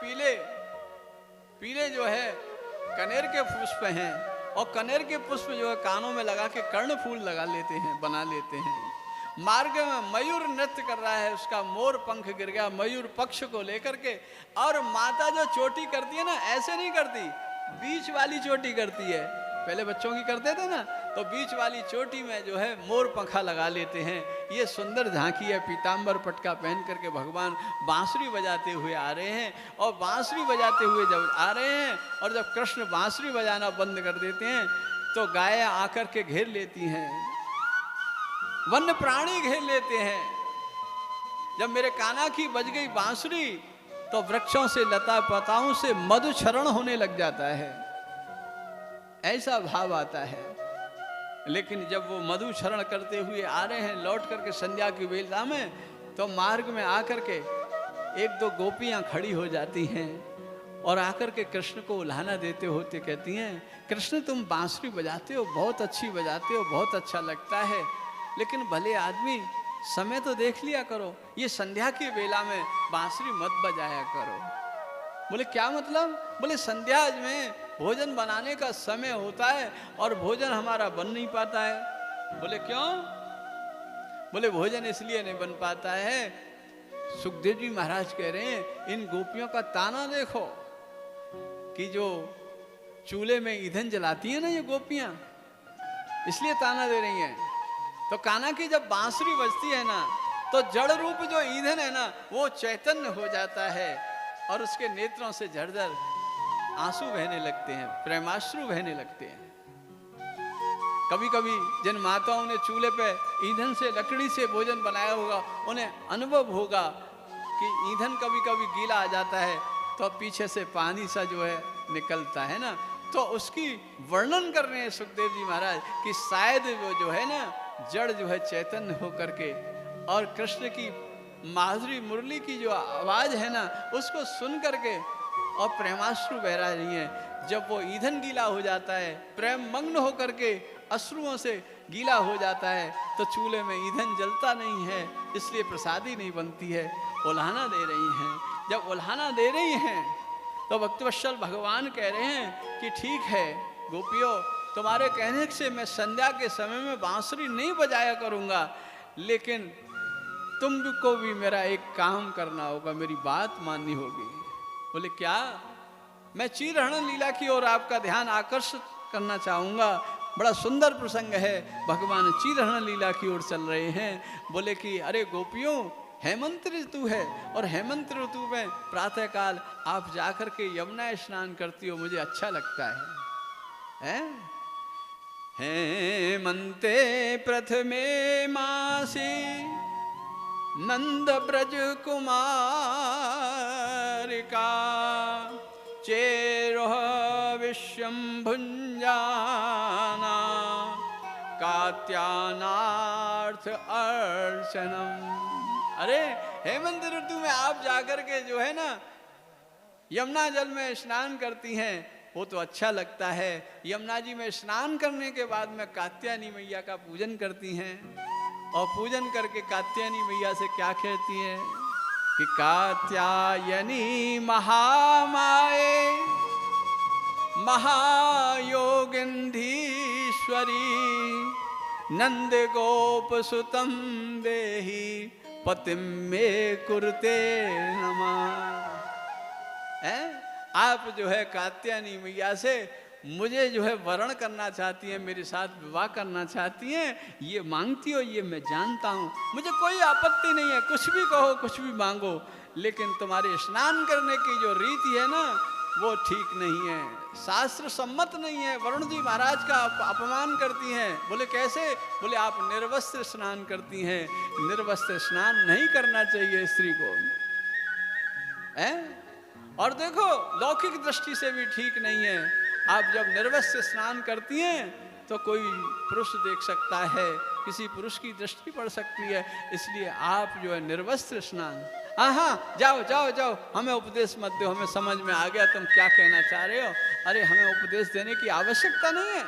पीले पीले जो है कनेर के पुष्प हैं, और कनेर के पुष्प जो है कानों में लगा के कर्ण फूल लगा लेते हैं, बना लेते हैं। मार्ग में मयूर नृत्य कर रहा है, उसका मोर पंख गिर गया मयूर पक्ष को लेकर के, और माता जो चोटी करती है ना, ऐसे नहीं करती, बीच वाली चोटी करती है। पहले बच्चों की करते थे ना, तो बीच वाली चोटी में जो है मोर पंखा लगा लेते हैं। ये सुंदर झांकी है, पीताम्बर पटका पहन करके भगवान बांसुरी बजाते हुए आ रहे हैं। और बांसुरी बजाते हुए जब आ रहे हैं, और जब कृष्ण बांसुरी बजाना बंद कर देते हैं, तो गाय आकर के घेर लेती हैं, वन्य प्राणी घेर लेते हैं। जब मेरे कान्हा की बज गई बांसुरी, तो वृक्षों से, लता पताओं से मधुक्षरण होने लग जाता है, ऐसा भाव आता है। लेकिन जब वो मधुक्षरण करते हुए आ रहे हैं लौट करके संध्या की वेला में, तो मार्ग में आकर के एक दो गोपियां खड़ी हो जाती हैं, और आकर के कृष्ण को उल्हाना देते होते कहती हैं, कृष्ण तुम बांसुरी बजाते हो, बहुत अच्छी बजाते हो, बहुत अच्छा लगता है, लेकिन भले आदमी समय तो देख लिया करो, ये संध्या की वेला में बांसुरी मत बजाया करो। बोले क्या मतलब? बोले संध्या में भोजन बनाने का समय होता है और भोजन हमारा बन नहीं पाता है। बोले क्यों? बोले भोजन इसलिए नहीं बन पाता है, सुखदेव जी महाराज कह रहे हैं, इन गोपियों का ताना देखो कि जो चूल्हे में ईंधन जलाती है ना ये गोपियां, इसलिए ताना दे रही हैं। तो कान्हा की जब बांसुरी बजती है ना, तो जड़ रूप जो ईंधन है ना, वो चैतन्य हो जाता है, और उसके नेत्रों से झरझर आंसू बहने लगते हैं, प्रेमाश्रु बहने लगते हैं। कभी कभी जिन माताओं ने चूल्हे पे ईंधन से, लकड़ी से भोजन बनाया होगा, उन्हें अनुभव होगा कि ईंधन कभी कभी गीला आ जाता है, तो पीछे से पानी सा जो है निकलता है ना, तो उसकी वर्णन कर रहे हैं सुखदेव जी महाराज कि शायद वो जो है ना जड़ जो है चैतन्य होकर के, और कृष्ण की माधुरी मुरली की जो आवाज है ना, उसको सुन करके और प्रेमाश्रु बह रही हैं। जब वो ईंधन गीला हो जाता है, प्रेम मग्न होकर के अश्रुओं से गीला हो जाता है, तो चूल्हे में ईंधन जलता नहीं है, इसलिए प्रसादी नहीं बनती है। उल्हाना दे रही हैं। जब उल्हाना दे रही हैं, तो भक्तवत्सल भगवान कह रहे हैं कि ठीक है गोपियों, तुम्हारे कहने से मैं संध्या के समय में बांसुरी नहीं बजाया करूंगा, लेकिन तुमको भी मेरा एक काम करना होगा, मेरी बात माननी होगी। बोले क्या? मैं चीरहरण लीला की ओर आपका ध्यान आकर्षित करना चाहूंगा। बड़ा सुंदर प्रसंग है, भगवान चीरहरण लीला की ओर चल रहे हैं। बोले कि अरे गोपियों, हेमंत ऋतु है, और हेमंत ऋतु में प्रातःकाल आप जाकर के यमुना स्नान करती हो, मुझे अच्छा लगता है? हेमंते प्रथमे मासी नंद ब्रज कुमारिका चेरोह विश्वं भुंजाना कात्यानार्थ अर्चनम। अरे हेमंत ऋतु में आप जाकर के जो है ना यमुना जल में स्नान करती हैं, वो तो अच्छा लगता है। यमुना जी में स्नान करने के बाद में कात्यायनी मैया का पूजन करती हैं, और पूजन करके कात्यायनी मैया से क्या कहती हैं कि कात्यायनी महामाये महायोगिंधीश्वरी नंद गोप सुतम देहि पतिम मे कुरुते नमः। आप जो है कात्यायनी मैया से मुझे जो है वर्ण करना चाहती हैं, मेरे साथ विवाह करना चाहती हैं, ये मांगती हो, ये मैं जानता हूँ, मुझे कोई आपत्ति नहीं है, कुछ भी कहो, कुछ भी मांगो, लेकिन तुम्हारे स्नान करने की जो रीति है ना, वो ठीक नहीं है, शास्त्र सम्मत नहीं है, वरुण जी महाराज का अपमान करती हैं। बोले कैसे? बोले आप निर्वस्त्र स्नान करती हैं, निर्वस्त्र स्नान नहीं करना चाहिए स्त्री को, और देखो लौकिक दृष्टि से भी ठीक नहीं है। आप जब निर्वस्त्र स्नान करती हैं तो कोई पुरुष देख सकता है, किसी पुरुष की दृष्टि पड़ सकती है, इसलिए आप जो है निर्वस्त्र स्नान। हाँ, जाओ जाओ जाओ, हमें उपदेश मत दो, हमें समझ में आ गया तुम क्या कहना चाह रहे हो। अरे हमें उपदेश देने की आवश्यकता नहीं है,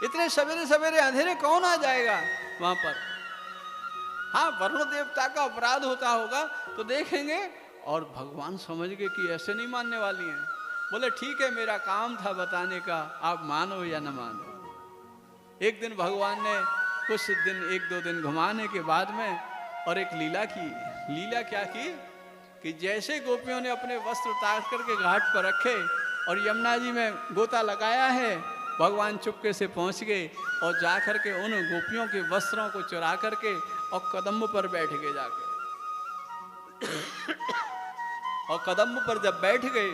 इतने सवेरे सवेरे अंधेरे कौन आ जाएगा वहां पर। हाँ, वरुण देवता का अपराध होता होगा तो देखेंगे, और भगवान समझ गए कि ऐसे नहीं मानने वाली हैं। बोले ठीक है, मेरा काम था बताने का, आप मानो या न मानो। एक दिन भगवान ने कुछ दिन, 1-2 दिन घुमाने के बाद में और एक लीला की। लीला क्या की कि जैसे गोपियों ने अपने वस्त्र उतार करके घाट पर रखे और यमुना जी में गोता लगाया है, भगवान चुपके से पहुंच गए और जा करके उन गोपियों के वस्त्रों को चुरा करके और कदम्ब पर बैठ गए जाके। और कदम्ब पर जब बैठ गए,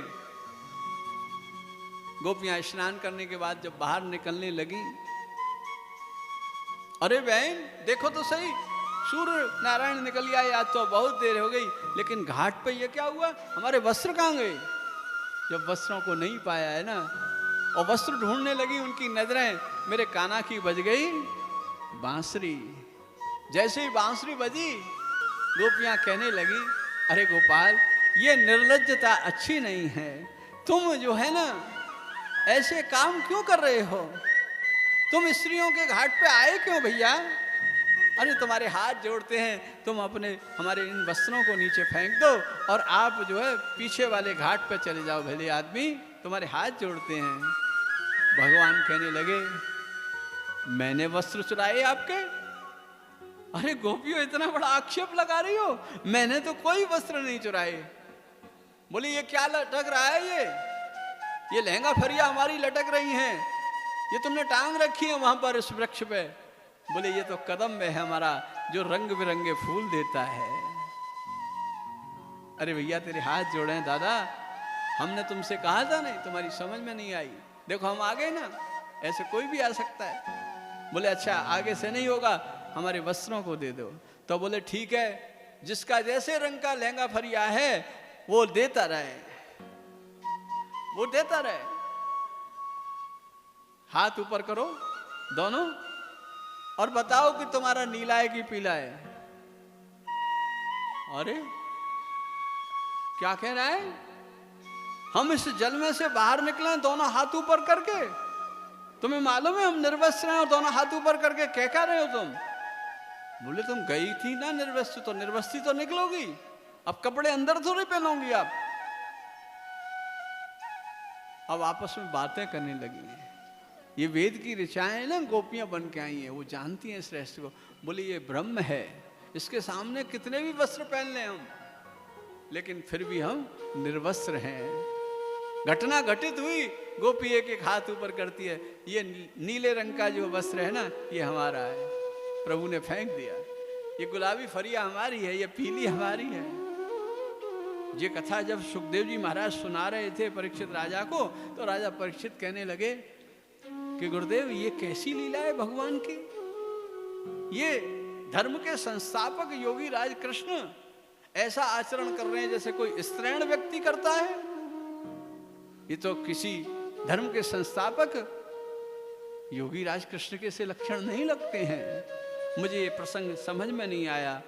गोपियां स्नान करने के बाद जब बाहर निकलने लगी, अरे बहन देखो तो सही, सूर्य नारायण निकल आए, आज तो बहुत देर हो गई, लेकिन घाट पे ये क्या हुआ, हमारे वस्त्र कहाँ गए? जब वस्त्रों को नहीं पाया है ना, और वस्त्र ढूंढने लगी, उनकी नजरें मेरे कान्हा की बज गई बांसुरी। जैसे ही बांसुरी बजी, गोपियां कहने लगी, अरे गोपाल, ये निर्लज्जता अच्छी नहीं है। तुम जो है ना ऐसे काम क्यों कर रहे हो? तुम स्त्रियों के घाट पे आए क्यों भैया? अरे तुम्हारे हाथ जोड़ते हैं, तुम अपने हमारे इन वस्त्रों को नीचे फेंक दो और आप जो है पीछे वाले घाट पे चले जाओ, भले आदमी, तुम्हारे हाथ जोड़ते हैं। भगवान कहने लगे, मैंने वस्त्र चुराए आपके? अरे गोपियों, इतना बड़ा आक्षेप लगा रही हो? मैंने तो कोई वस्त्र नहीं चुराए। बोली ये क्या लटक रहा है? ये लहंगा फरिया हमारी लटक रही हैं, ये तुमने टांग रखी है वहां पर इस वृक्ष पे। बोले ये तो कदम में है हमारा, जो रंग बिरंगे फूल देता है। अरे भैया तेरे हाथ जोड़े हैं दादा, हमने तुमसे कहा था नहीं, तुम्हारी समझ में नहीं आई, देखो हम आ गए ना, ऐसे कोई भी आ सकता है। बोले अच्छा आगे से नहीं होगा, हमारे वस्त्रों को दे दो। तो बोले ठीक है, जिसका जैसे रंग का लहंगा फरिया है वो देता रहे, वो देता रहे। हाथ ऊपर करो दोनों और बताओ कि तुम्हारा नीला है कि पीला है। अरे क्या कह रहा है? हम इस जल में से बाहर निकले दोनों हाथ ऊपर करके, तुम्हें मालूम है हम निर्वस्त्र हैं और दोनों हाथ ऊपर करके कह रहे हो तुम? बोले तुम गई थी ना निर्वस्त्र, तो निर्वस्त्री तो निकलोगी, अब कपड़े अंदर थोड़ी पहनोगी आप। अब आपस में बातें करने लगी हैं। ये वेद की ऋचाएं ना गोपियां बन के आई हैं, वो जानती हैं श्रेष्ठ को। बोले ये ब्रह्म है, इसके सामने कितने भी वस्त्र पहन लें हम, लेकिन फिर भी हम निर्वस्त्र हैं। घटना घटित हुई, गोपी एक एक हाथ ऊपर करती है, ये नीले रंग का जो वस्त्र है ना ये हमारा है, प्रभु ने फेंक दिया। ये गुलाबी फरिया हमारी है, ये पीली हमारी है। ये कथा जब सुखदेव जी महाराज सुना रहे थे परीक्षित राजा को, तो राजा परीक्षित कहने लगे कि गुरुदेव ये कैसी लीला है भगवान की? ये धर्म के संस्थापक योगी राज कृष्ण ऐसा आचरण कर रहे हैं जैसे कोई स्त्रैण व्यक्ति करता है। ये तो किसी धर्म के संस्थापक योगी राज कृष्ण के से लक्षण नहीं लगते हैं। मुझे ये प्रसंग समझ में नहीं आया।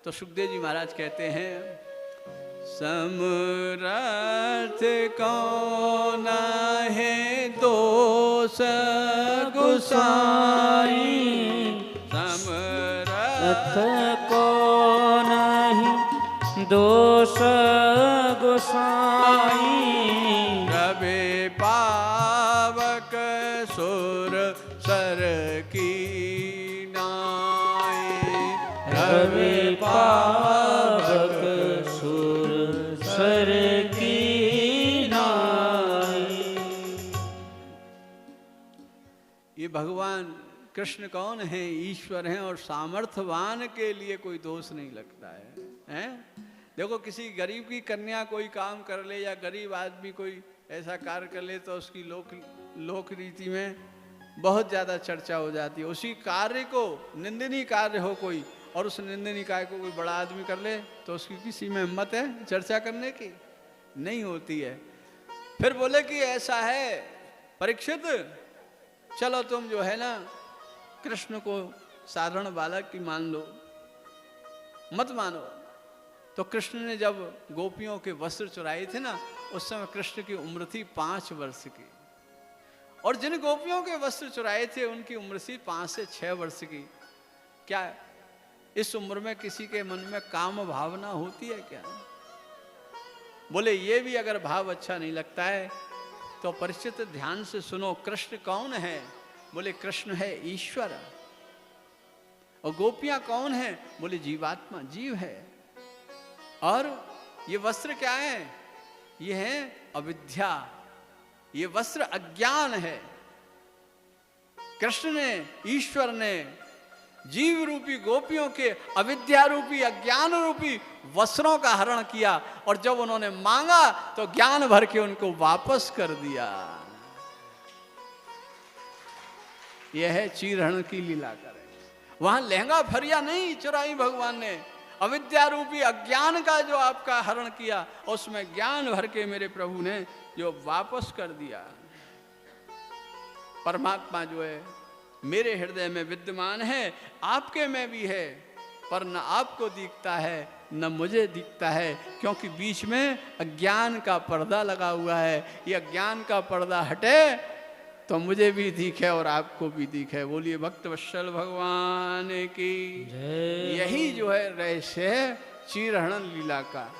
तो सुखदेव जी महाराज कहते हैं, समरथ कौन है दोष गुसाई, समरथ कौन है दोष गुसाई, रवि पावक सुर सर की नाई, रवि पावक सुर सर की नाई। ये भगवान कृष्ण कौन है? ईश्वर हैं और सामर्थ्यवान के लिए कोई दोष नहीं लगता है, हैं? देखो किसी गरीब की कन्या कोई काम कर ले या गरीब आदमी कोई ऐसा कार्य कर ले तो उसकी लोक रीति में बहुत ज़्यादा चर्चा हो जाती है। उसी कार्य को निंदनीय कार्य हो कोई और उस निंदनीय कार्य को कोई बड़ा आदमी कर ले तो उसकी किसी में हिम्मत है चर्चा करने की? नहीं होती है। फिर बोले कि ऐसा है परीक्षित, चलो तुम जो है ना कृष्ण को साधारण बालक की मान लो, मत मानो। तो कृष्ण ने जब गोपियों के वस्त्र चुराए थे ना, उस समय कृष्ण की उम्र थी 5 वर्ष की, और जिन गोपियों के वस्त्र चुराए थे उनकी उम्र थी 5 से 6 वर्ष की। क्या इस उम्र में किसी के मन में काम भावना होती है क्या? बोले ये भी अगर भाव अच्छा नहीं लगता है तो परिचित ध्यान से सुनो, कृष्ण कौन है? बोले कृष्ण है ईश्वर। और गोपियां कौन है? बोले जीवात्मा, जीव है। और ये वस्त्र क्या है? ये है अविद्या, ये वस्त्र अज्ञान है। कृष्ण ने, ईश्वर ने जीव रूपी गोपियों के अविद्या रूपी, अज्ञान रूपी वस्त्रों का हरण किया, और जब उन्होंने मांगा तो ज्ञान भर के उनको वापस कर दिया। यह है चीरहरण की लीला करे। वहां लहंगा फरिया नहीं चुराई भगवान ने, अविद्या रूपी अज्ञान का जो आपका हरण किया, उसमें ज्ञान भर के मेरे प्रभु ने जो वापस कर दिया। परमात्मा जो है मेरे हृदय में विद्यमान है, आपके में भी है, पर न आपको दिखता है न मुझे दिखता है, क्योंकि बीच में अज्ञान का पर्दा लगा हुआ है। ये अज्ञान का पर्दा हटे तो मुझे भी दिखे और आपको भी दिखे। बोलिए भक्त वत्सल भगवान की। यही जो है रहस्य चीरहरण लीला का।